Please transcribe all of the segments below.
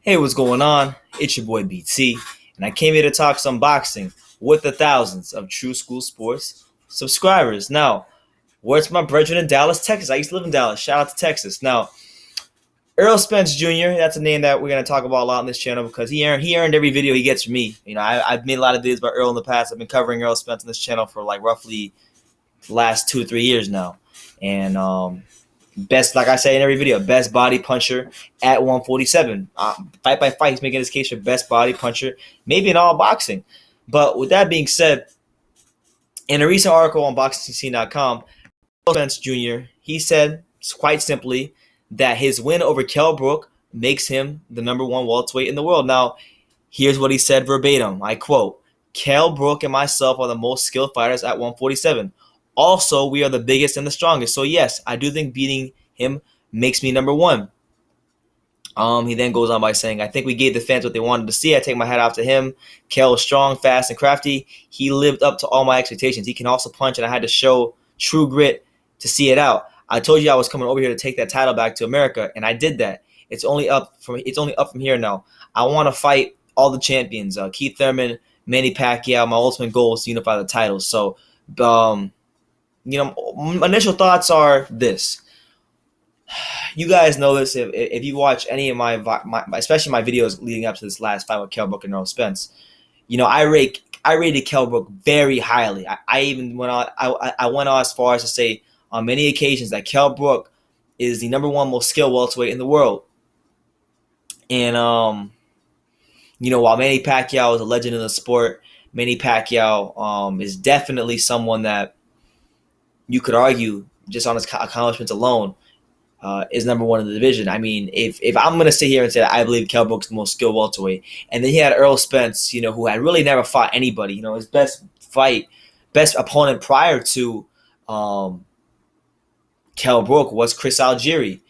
Hey, what's going on? It's your boy BT, and I came here to talk some boxing with the thousands of True School Sports subscribers. Now, where's my brethren in Dallas, Texas? I used to live in Dallas. Shout out to Texas. Now, Errol Spence Jr., that's a name that we're going to talk about a lot on this channel because he earned every video he gets from me. You know, I've made a lot of videos about Errol in the past. I've been covering Errol Spence on this channel for like roughly the last 2 or 3 years now. And best, like I say in every video, best body puncher at 147. Fight by fight, he's making his case for best body puncher, maybe in all boxing. But with that being said, in a recent article on BoxingCC.com, Spence Jr., he said quite simply that his win over Kell Brook makes him the #1 welterweight in the world. Now, here's what he said verbatim. I quote, "Kell Brook and myself are the most skilled fighters at 147. Also, we are the biggest and the strongest. So, yes, I do think beating him makes me #1. He then goes on by saying, I think we gave the fans what they wanted to see. I take my hat off to him. Kell is strong, fast, and crafty. He lived up to all my expectations. He can also punch, and I had to show true grit to see it out. I told you I was coming over here to take that title back to America, and I did that. It's only up from here now. I want to fight all the champions, Keith Thurman, Manny Pacquiao. My ultimate goal is to unify the titles. So, my initial thoughts are this. You guys know this if you watch any of my especially my videos leading up to this last fight with Kell Brook and Errol Spence. You know, I rated Kell Brook very highly. I even went on as far as to say on many occasions that Kell Brook is the #1 most skilled welterweight in the world. And while Manny Pacquiao is a legend in the sport, Manny Pacquiao is definitely someone that you could argue just on his accomplishments alone is #1 in the division. I mean, if I'm going to sit here and say that I believe Kell Brook's the most skilled welterweight, and then he had Errol Spence, who had really never fought anybody. His best opponent prior to Kell Brook was Chris Algieri.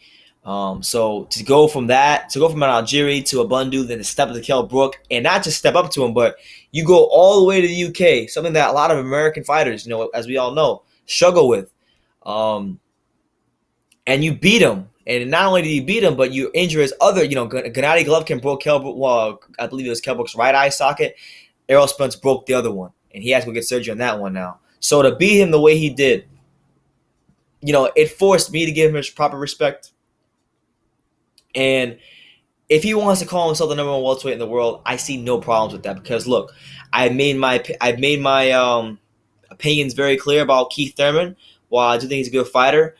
So to go from an Algieri to a Bundu, then to step up to Kell Brook, and not just step up to him, but you go all the way to the UK, something that a lot of American fighters, as we all know, struggle with. And you beat him. And not only did you beat him, but you injure his other, Gennady Golovkin broke Kell Brook, well, I believe it was Kell Brook's right eye socket. Errol Spence broke the other one, and he has to go get surgery on that one now. So to beat him the way he did, it forced me to give him his proper respect. And if he wants to call himself the #1 welterweight in the world, I see no problems with that because look, I've made my opinions very clear about Keith Thurman. While I do think he's a good fighter,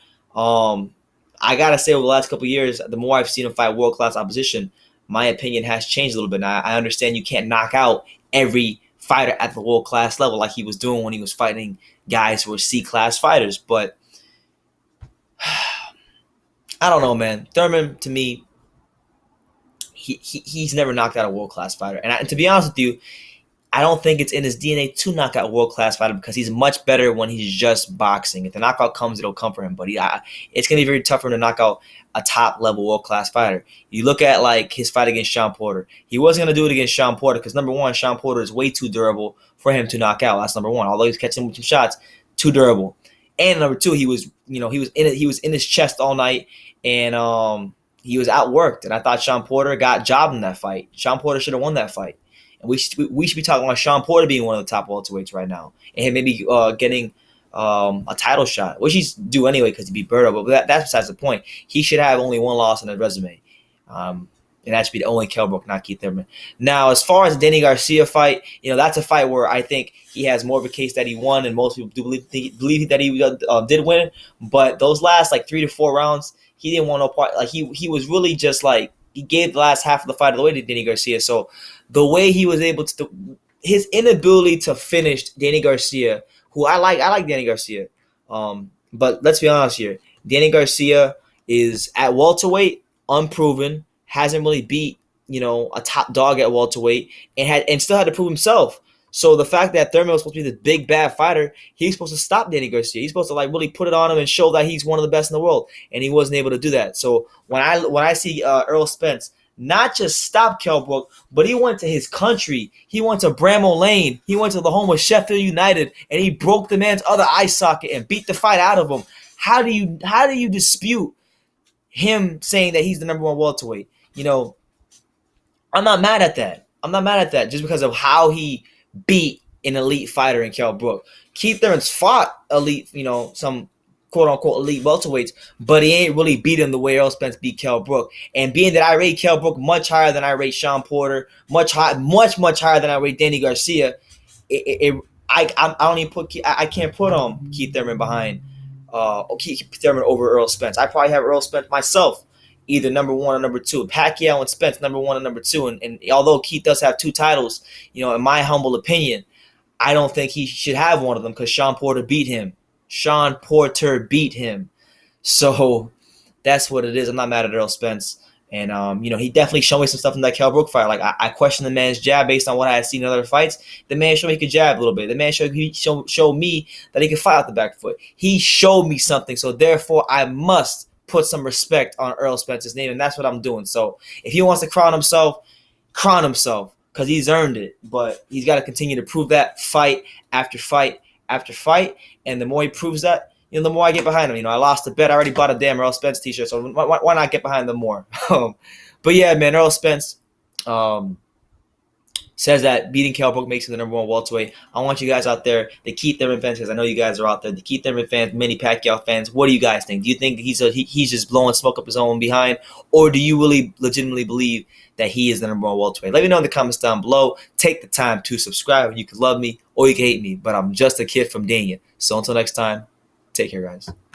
I gotta say over the last couple of years, the more I've seen him fight world-class opposition, my opinion has changed a little bit. Now, I understand you can't knock out every fighter at the world-class level like he was doing when he was fighting guys who were C-class fighters, but I don't know, man. Thurman, to me, he's never knocked out a world-class fighter. And to be honest with you, I don't think it's in his DNA to knock out a world-class fighter because he's much better when he's just boxing. If the knockout comes, it'll come for him. But it's going to be very tough for him to knock out a top-level world-class fighter. You look at like his fight against Sean Porter. He wasn't going to do it against Sean Porter because, #1, Sean Porter is way too durable for him to knock out. That's #1. Although he's catching some shots, too durable. And #2, he was in his chest all night, and he was outworked. And I thought Sean Porter got jobbed in that fight. Sean Porter should have won that fight. And we should be talking about Sean Porter being one of the top welterweights right now, and maybe getting a title shot, which he's due anyway because he beat Berto. But that's besides the point. He should have only one loss on his resume, and that should be the only Kell Brook, not Keith Thurman. Now, as far as the Danny Garcia fight, that's a fight where I think he has more of a case that he won, and most people do believe that he did win. But those last 3 to 4 rounds, he didn't want no part. Like he was really just like he gave the last half of the fight away to Danny Garcia. So the way he was able to, his inability to finish Danny Garcia, who I like Danny Garcia. But let's be honest here. Danny Garcia is at welterweight, unproven, hasn't really beat, a top dog at welterweight, and still had to prove himself. So the fact that Thurman was supposed to be this big bad fighter, he's supposed to stop Danny Garcia. He's supposed to really put it on him and show that he's one of the best in the world, and he wasn't able to do that. So when I see Errol Spence not just stop Kell Brook, but he went to his country. He went to Bramall Lane. He went to the home of Sheffield United, and he broke the man's other eye socket and beat the fight out of him. How do you dispute him saying that he's the #1 welterweight? I'm not mad at that. I'm not mad at that just because of how he beat an elite fighter in Kell Brook. Keith Thurman's fought elite, some quote unquote elite welterweights, but he ain't really beat him the way Errol Spence beat Kell Brook. And being that I rate Kell Brook much higher than I rate Sean Porter, much higher than I rate Danny Garcia, I don't even put I can't put Keith Thurman behind Keith Thurman over Errol Spence. I probably have Errol Spence myself either number one or number two. Pacquiao and Spence number one and number two. And although Keith does have 2 titles, in my humble opinion, I don't think he should have one of them because Sean Porter beat him. So that's what it is. I'm not mad at Errol Spence. And, he definitely showed me some stuff in that Kell Brook fight. Like, I questioned the man's jab based on what I had seen in other fights. The man showed me he could jab a little bit. The man showed me that he could fight out the back foot. He showed me something. So, therefore, I must put some respect on Errol Spence's name, and that's what I'm doing. So, if he wants to crown himself, because he's earned it. But he's got to continue to prove that fight after fight after fight. And the more he proves that, the more I get behind him. I lost a bet. I already bought a damn Errol Spence t-shirt, so why not get behind them more? But yeah, man, Errol Spence says that beating Kell Brook makes him the number 1 welterweight. I want you guys out there, the Keith Thurman fans, because I know you guys are out there, the Keith Thurman fans, many Pacquiao fans. What do you guys think? Do you think he's just blowing smoke up his own behind, or do you really legitimately believe that he is the number 1 welterweight? Let me know in the comments down below. Take the time to subscribe. You can love me or you can hate me, but I'm just a kid from Dania. So until next time, take care, guys.